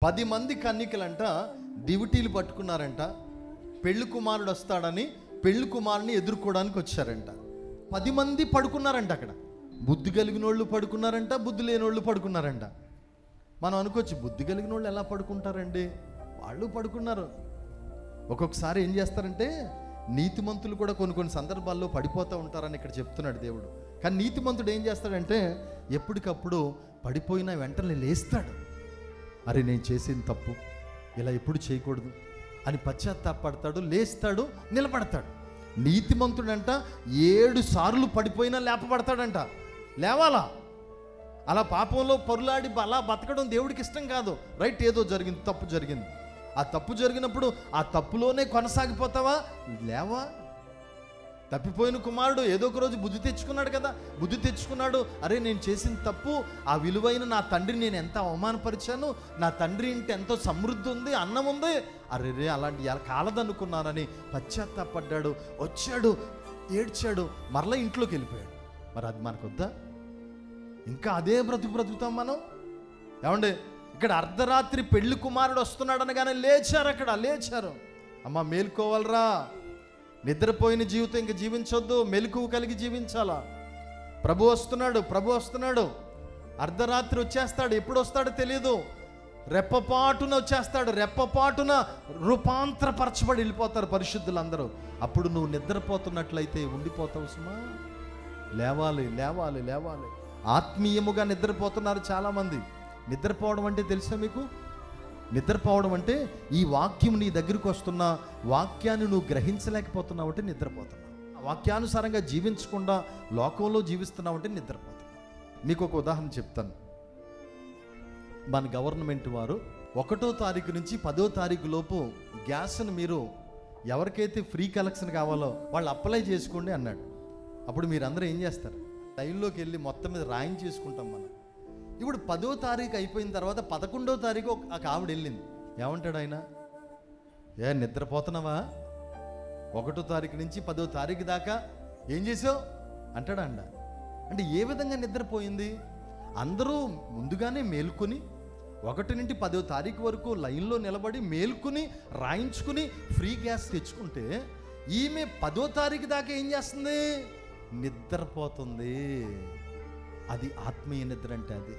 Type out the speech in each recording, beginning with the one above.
10 మంది కన్యకలంట దివిటీలు పట్టుకున్నారంట. పెళ్లి కుమారుడు వస్తాడని పెళ్లి కుమారుని ఎదుర్కోవడానికి వచ్చారంట. 10 మంది పడుకున్నారంట అక్కడ. బుద్ధి కలిగిన వాళ్ళు పడుకున్నారంట, బుద్ధి లేని వాళ్ళు పడుకున్నారంట. మనం అనుకోవచ్చు, బుద్ధి కలిగిన వాళ్ళు ఎలా పడుకుంటారండి? వాళ్ళు పడుకున్నారు. ఒక్కొక్కసారి ఏం చేస్తారంటే, నీతిమంతులు కూడా కొన్ని సందర్భాల్లో పడిపోతూ ఉంటారని ఇక్కడ చెప్తున్నాడు దేవుడు. కానీ నీతిమంతుడు ఏం చేస్తాడంటే, ఎప్పటికప్పుడు పడిపోయిన వెంటనే లేస్తాడు. అరే నేను చేసిన తప్పు, ఇలా ఎప్పుడు చేయకూడదు అని పశ్చాత్తాపడతాడు, లేస్తాడు, నిలబడతాడు. నీతిమంతుడంట 7 సార్లు పడిపోయినా లేపబడతాడంట. లేవాలా? అలా పాపంలో పరులాడి అలా బతకడం దేవుడికి ఇష్టం కాదు. రైట్, ఏదో జరిగింది, తప్పు జరిగింది. ఆ తప్పు జరిగినప్పుడు ఆ తప్పులోనే కొనసాగిపోతావా? లేవా? తప్పిపోయిన కుమారుడు ఏదో ఒక రోజు బుద్ధి తెచ్చుకున్నాడు కదా. బుద్ధి తెచ్చుకున్నాడు, అరే నేను చేసిన తప్పు, ఆ విలువైన నా తండ్రిని నేను ఎంత అవమానపరిచాను, నా తండ్రి ఇంటి ఎంతో సమృద్ధి ఉంది, అన్నం ఉంది, అరే రే అలాంటి కాలదనుకున్నానని పశ్చాత్తాపడ్డాడు. వచ్చాడు, ఏడ్చాడు, మరలా ఇంట్లోకి వెళ్ళిపోయాడు. మరి అది మనకొద్దా? ఇంకా అదే బ్రతుకుతాం మనం. ఏమండి, ఇక్కడ అర్ధరాత్రి పెళ్లి కుమారుడు వస్తున్నాడు అనగానే లేచారు. అక్కడ లేచారు. అమ్మ మేలుకోవాలరా, నిద్రపోయిన జీవితం ఇంక జీవించొద్దు, మెలకువ కలిగి జీవించాలా. ప్రభు వస్తున్నాడు. అర్ధరాత్రి వచ్చేస్తాడు. ఎప్పుడు వస్తాడో తెలియదు. రెప్పపాటున వచ్చేస్తాడు. రెప్పపాటున రూపాంతరపరచబడి వెళ్ళిపోతారు పరిశుద్ధులందరూ. అప్పుడు నువ్వు నిద్రపోతున్నట్లయితే ఉండిపోతావు సుమా. లేవాలి. ఆత్మీయముగా నిద్రపోతున్నారు చాలామంది. నిద్రపోవడం అంటే తెలుసా మీకు? నిద్రపోవడం అంటే ఈ వాక్యం నీ దగ్గరికి వస్తున్న వాక్యాన్ని నువ్వు గ్రహించలేకపోతున్నావు అంటే నిద్రపోతున్నావు. వాక్యానుసారంగా జీవించకుండా లోకంలో జీవిస్తున్నావు అంటే నిద్రపోతున్నావు. మీకు ఒక ఉదాహరణ చెప్తాను. మన గవర్నమెంట్ వారు 1వ తారీఖు నుంచి 10వ తారీఖు లోపు గ్యాస్ను మీరు ఎవరికైతే ఫ్రీ కలెక్షన్ కావాలో వాళ్ళు అప్లై చేసుకోండి అన్నాడు. అప్పుడు మీరందరూ ఏం చేస్తారు? లైన్లోకి వెళ్ళి మొత్తం మీద రాయించేసుకుంటాం మనం. ఇప్పుడు 10వ తారీఖు అయిపోయిన తర్వాత 11వ తారీఖు ఒక ఆవిడ వెళ్ళింది. ఏమంటాడు ఆయన? నిద్రపోతున్నావా? 1వ తారీఖు నుంచి 10వ తారీఖు దాకా ఏం చేసావు అంటాడా? అంటే ఏ విధంగా నిద్రపోయింది? అందరూ ముందుగానే మేల్కొని 1 నుండి 10వ తారీఖు వరకు లైన్లో నిలబడి మేల్కొని రాయించుకుని ఫ్రీ గ్యాస్ తెచ్చుకుంటే ఈమె 10వ తారీఖు దాకా ఏం చేస్తుంది? నిద్రపోతుంది. అది ఆత్మీయ నిద్ర అంటే అది.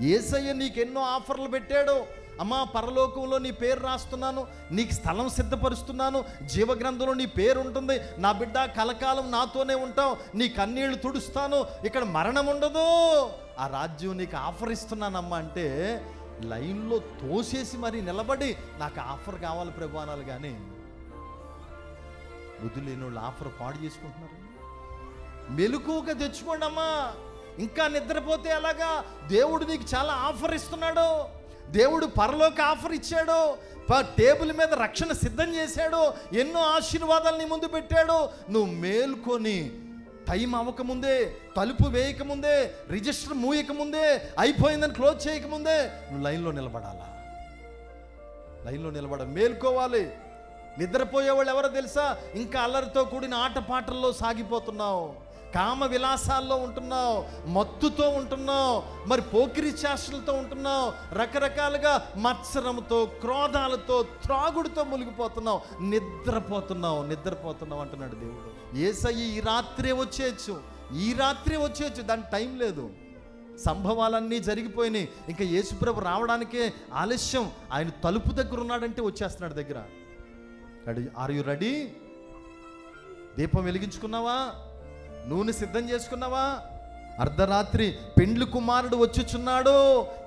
యేసయ్య నీకెన్నో ఆఫర్లు పెట్టాడు. అమ్మా పరలోకంలో నీ పేరు రాస్తున్నాను, నీకు స్థలం సిద్ధపరుస్తున్నాను, జీవగ్రంథంలో నీ పేరు ఉంటుంది, నా బిడ్డ కలకాలం నాతోనే ఉంటావు, నీ కన్నీళ్లు తుడుస్తాను, ఇక్కడ మరణం ఉండదు, ఆ రాజ్యం నీకు ఆఫర్ ఇస్తున్నానమ్మా అంటే లైన్లో తోసేసి మరి నిలబడి నాకు ఆఫర్ కావాలి ప్రభు అనాలి. కానీ బుద్ధి లేని వాళ్ళు ఆఫర్ పాడు చేసుకుంటున్నారు. మెలకువగా తెచ్చుకోండి అమ్మా. ఇంకా నిద్రపోతే ఎలాగా? దేవుడు నీకు చాలా ఆఫర్ ఇస్తున్నాడు. దేవుడు పరలోక ఆఫర్ ఇచ్చాడు. టేబుల్ మీద రక్షణ సిద్ధం చేశాడు. ఎన్నో ఆశీర్వాదాలు నీ ముందు పెట్టాడు. నువ్వు మేల్కొని టైం అవ్వకముందే, తలుపు వేయకముందే, రిజిస్టర్ మూయకముందే, అయిపోయిందని క్లోజ్ చేయకముందే నువ్వు లైన్లో నిలబడాలా. మేల్కోవాలి. నిద్రపోయేవాళ్ళు ఎవరో తెలుసా? ఇంకా అల్లరితో కూడిన ఆటపాటల్లో సాగిపోతున్నావు, కామ విలాసాల్లో ఉంటున్నావు, మత్తుతో ఉంటున్నావు, మరి పోకిరి చేష్టలతో ఉంటున్నావు, రకరకాలుగా మత్సరంతో, క్రోధాలతో, త్రాగుడితో మునిగిపోతున్నావు, నిద్రపోతున్నావు అంటున్నాడు దేవుడు. యేసయ్య ఈ రాత్రే వచ్చేయచ్చు, దానికి టైం లేదు. సంభవాలన్నీ జరిగిపోయినాయి. ఇంకా యేసుప్రభు రావడానికే ఆలస్యం. ఆయన తలుపు దగ్గర ఉన్నాడంటే వచ్చేస్తున్నాడు దగ్గర. Are you ready? దీపం వెలిగించుకున్నావా? నూనె సిద్ధం చేసుకున్నావా? అర్ధరాత్రి పెండ్లి కుమారుడు వచ్చుచున్నాడు,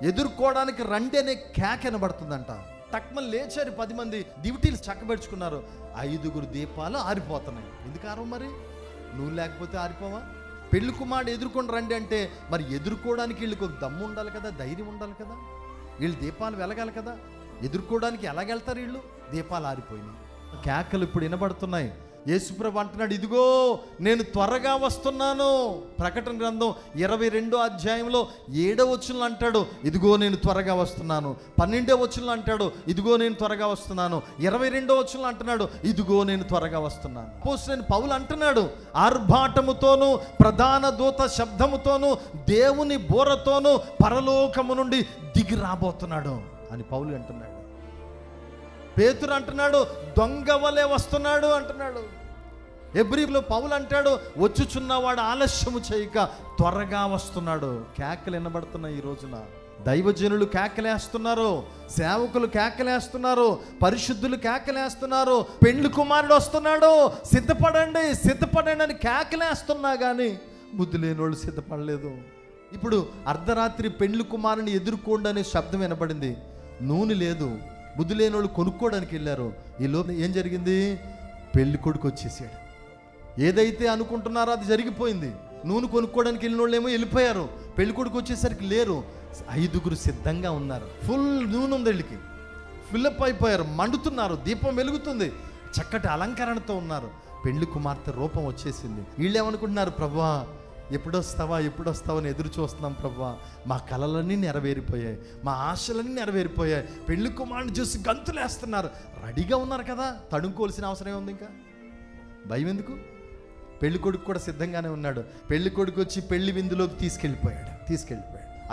ఎదుర్కోవడానికి రండి అనే కేక వినబడుతుందంట. తక్కువ లేచారు 10 మంది, దివిటీలు చక్కబెట్టుకున్నారు. 5 దీపాలు ఆరిపోతున్నాయి. ఎందుకు ఆరవు? మరి నువ్వు లేకపోతే ఆరిపోవా? పెళ్లి కుమారుడు ఎదుర్కొని రండి అంటే మరి ఎదుర్కోవడానికి వీళ్ళకి ఒక దమ్ము ఉండాలి కదా, ధైర్యం ఉండాలి కదా, వీళ్ళు దీపాలు వెలగాలి కదా. ఎదుర్కోవడానికి ఎలాగెళ్తారు వీళ్ళు? దీపాలు ఆరిపోయినాయి. కేకలు ఇప్పుడు వినబడుతున్నాయి. యేసుప్రభు అంటున్నాడు, ఇదిగో నేను త్వరగా వస్తున్నాను. ప్రకటన గ్రంథం 22వ అధ్యాయంలో 7వ వచనంలో అంటాడు, ఇదిగో నేను త్వరగా వస్తున్నాను. 12వ వచనంలో అంటాడు, ఇదిగో నేను త్వరగా వస్తున్నాను. 22వ వచనంలో అంటున్నాడు, ఇదిగో నేను త్వరగా వస్తున్నాను. అపోస్తలుడైన పౌలు అంటున్నాడు, ఆర్భాటముతోను ప్రధాన దూత శబ్దముతోను దేవుని బోరతోను పరలోకము నుండి దిగి రాబోతున్నాడు. అని పౌలు అంటున్నాడు. పేతురు అంటున్నాడు దొంగ వలె వస్తున్నాడు అంటున్నాడు. హెబ్రీలో పౌలు అంటాడు వచ్చుచున్నవాడు ఆలస్యము చేయక త్వరగా వస్తున్నాడు. కేకలు వినబడుతున్నాయి ఈ రోజున. దైవజనులు కేకలేస్తున్నారు, సేవకులు కేకలేస్తున్నారు, పరిశుద్ధులు కేకలేస్తున్నారు. పెండ్లి కుమారుడు వస్తున్నాడు, సిద్ధపడండి సిద్ధపడండి అని కేకలేస్తున్నా కానీ బుద్ధి లేని వాళ్ళు సిద్ధపడలేదు. ఇప్పుడు అర్ధరాత్రి పెండ్లి కుమారుని ఎదుర్కోండి అనే శబ్దం వినబడింది. నూనె లేదు, బుద్ధి లేని వాళ్ళు కొనుక్కోవడానికి వెళ్ళారు. ఈ లోపల ఏం జరిగింది? పెళ్లి కొడుకు వచ్చేసాడు. ఏదైతే అనుకుంటున్నారో అది జరిగిపోయింది. నూనె కొనుక్కోవడానికి వెళ్ళిన వాళ్ళు ఏమో వెళ్ళిపోయారు. పెళ్లి కొడుకు వచ్చేసరికి లేరు. 5గురు సిద్ధంగా ఉన్నారు. ఫుల్ నూనె ఉంది, వీళ్ళకి ఫిల్అప్ అయిపోయారు, మండుతున్నారు, దీపం వెలుగుతుంది, చక్కటి అలంకరణతో ఉన్నారు. పెళ్లి కుమార్తె రూపం వచ్చేసింది. వీళ్ళు ఏమనుకుంటున్నారు? ప్రభువా ఎప్పుడొస్తావా ఎప్పుడొస్తావా అని ఎదురు చూస్తున్నాం ప్రభువా. మా కలలన్నీ నెరవేరిపోయాయి, మా ఆశలన్నీ నెరవేరిపోయాయి. పెళ్లి కుమారుని చూసి గంతులేస్తున్నారు. రెడీగా ఉన్నారు కదా, తడుముకోవాల్సిన అవసరం ఏముంది? ఇంకా భయం ఎందుకు? పెళ్లి కొడుకు కూడా సిద్ధంగానే ఉన్నాడు. పెళ్లి కొడుకు వచ్చి పెళ్లి విందులోకి తీసుకెళ్ళిపోయాడు.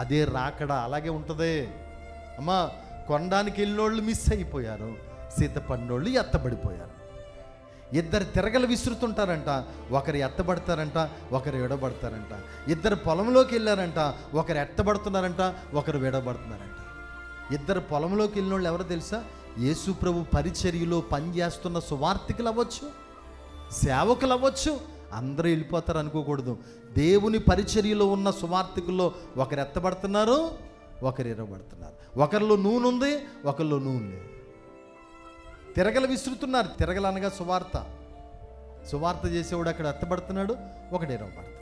అదే రాకడ అలాగే ఉంటుంది అమ్మా. కొనడానికి వెళ్ళినోళ్ళు మిస్ అయిపోయారు, సిద్ధపడినోళ్ళు ఎత్తబడిపోయారు. ఇద్దరు తిరగలు విసురుతుంటారంట, ఒకరు ఎత్తబడతారంట, ఒకరు విడబడతారంట. ఇద్దరు పొలంలోకి వెళ్ళారంట, ఒకరు ఎత్తబడుతున్నారంట, ఒకరు విడబడుతున్నారంట. ఇద్దరు పొలంలోకి వెళ్ళిన వాళ్ళు ఎవరో తెలుసా? యేసు ప్రభు పరిచర్యలో పనిచేస్తున్న సువార్థికులు అవ్వచ్చు, సేవకులు అవ్వచ్చు, అందరూ వెళ్ళిపోతారు అనుకోకూడదు. దేవుని పరిచర్యలో ఉన్న సువార్థికుల్లో ఒకరు ఎత్తబడుతున్నారు, ఒకరు ఎరబడుతున్నారు. ఒకరిలో నూనె ఉంది, ఒకరిలో నూనె లేదు. తిరగలు విసురుతున్నారు. తిరగలు అనగా సువార్త చేసేవాడు అక్కడ ఎత్తబడుతున్నాడు, ఒకడు ఎరబడుతున్నాడు.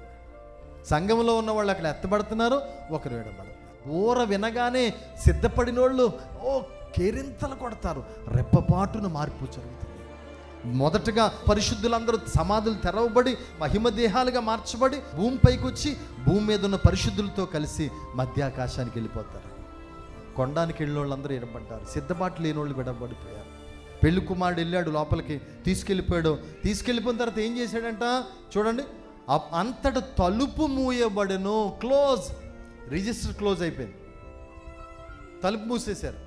సంఘంలో ఉన్న వాళ్ళు అక్కడ ఎత్తబడుతున్నారు, ఒకరు ఎడబడుతున్నారు. ఊర వినగానే సిద్ధపడిన వాళ్ళు కేరింతలు కొడతారు. రెప్పపాటున మార్పు జరుగుతుంది. మొదటగా పరిశుద్ధులందరూ సమాధులు తెరవబడి మహిమ దేహాలుగా మార్చబడి భూమిపైకి వచ్చి భూమి మీద ఉన్న పరిశుద్ధులతో కలిసి మధ్యాకాశానికి వెళ్ళిపోతారు. కొండానికి వెళ్ళిన వాళ్ళందరూ ఎడబడ్డారు, సిద్ధపాటు లేని వాళ్ళు విడబడిపోయారు. పెళ్లి కుమారుడు వెళ్ళాడు లోపలికి, తీసుకెళ్ళిపోయిన తర్వాత ఏం చేశాడంట చూడండి. అంతట తలుపు మూయబడెను. రిజిస్టర్ క్లోజ్ అయిపోయింది, తలుపు మూసేశారు.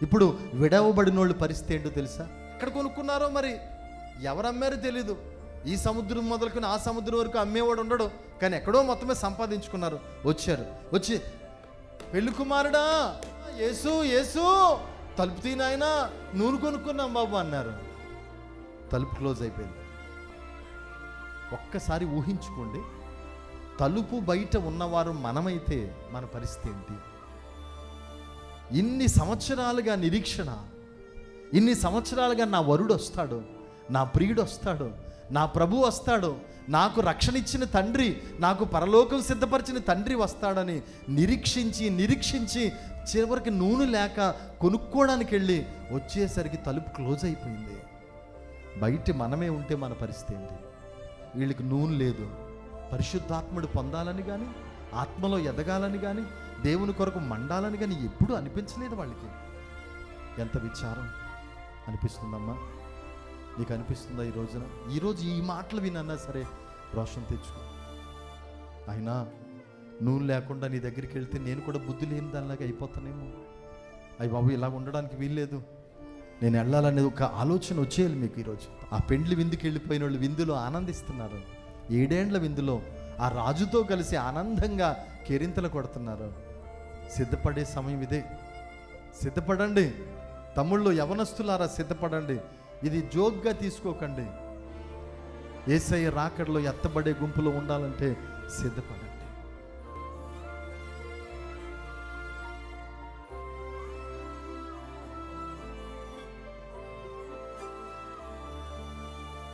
ఇప్పుడు విడవబడిన వాళ్ళు పరిస్థితి ఏంటో తెలుసా? ఎక్కడ కొనుక్కున్నారో మరి, ఎవరు అమ్మారో తెలీదు. ఈ సముద్రం మొదలుకొని ఆ సముద్రం వరకు అమ్మేవాడు ఉండడు, కానీ ఎక్కడో మొత్తమే సంపాదించుకున్నారు. వచ్చి పెళ్లి కుమారుడా యేసు తలుపు తీనాయనా, నూనె కొనుక్కున్నాం బాబు అన్నారు. తలుపు క్లోజ్ అయిపోయింది. ఒక్కసారి ఊహించుకోండి, తలుపు బయట ఉన్నవారు మనమైతే మన పరిస్థితి ఏంటి? ఇన్ని సంవత్సరాలుగా నిరీక్షణ, ఇన్ని సంవత్సరాలుగా నా వరుడు వస్తాడు, నా ప్రియుడు వస్తాడు, నా ప్రభు వస్తాడు, నాకు రక్షణ ఇచ్చిన తండ్రి, నాకు పరలోకం సిద్ధపరిచిన తండ్రి వస్తాడని నిరీక్షించి చివరికి నూనె లేక కొనుక్కోవడానికి వెళ్ళి వచ్చేసరికి తలుపు క్లోజ్ అయిపోయింది. బయట మనమే ఉంటే మన పరిస్థితి ఏంటి? వీళ్ళకి నూనె లేదు. పరిశుద్ధాత్ముడు పొందాలని కానీ, ఆత్మలో ఎదగాలని కానీ, దేవుని కొరకు మండాలని కానీ ఎప్పుడూ అనిపించలేదు వాళ్ళకి. ఎంత విచారం అనిపిస్తుందమ్మా. నీకు అనిపిస్తుందా ఈరోజు ఈ మాటలు వినన్నా సరే రోషం తెచ్చుకో. అయినా నూనె లేకుండా నీ దగ్గరికి వెళ్తే నేను కూడా బుద్ధి లేని దానిలాగా అయిపోతానేమో. అయ్యి బాబు ఇలా ఉండడానికి వీల్లేదు, నేను వెళ్ళాలనేది ఒక ఆలోచన వచ్చేయాలి మీకు. ఈరోజు ఆ పెండ్లి విందుకి వెళ్ళిపోయిన వాళ్ళు విందులో ఆనందిస్తున్నారు. 7 ఏండ్ల విందులో ఆ రాజుతో కలిసి ఆనందంగా కేరింతలు కొడుతున్నారు. సిద్ధపడే సమయం ఇదే. సిద్ధపడండి తమ్ముళ్ళు, యవనస్తులారా సిద్ధపడండి. ఇది జోక్గా తీసుకోకండి. యేసయ్య రాకడలో ఎత్తబడే గుంపులో ఉండాలంటే సిద్ధపడండి.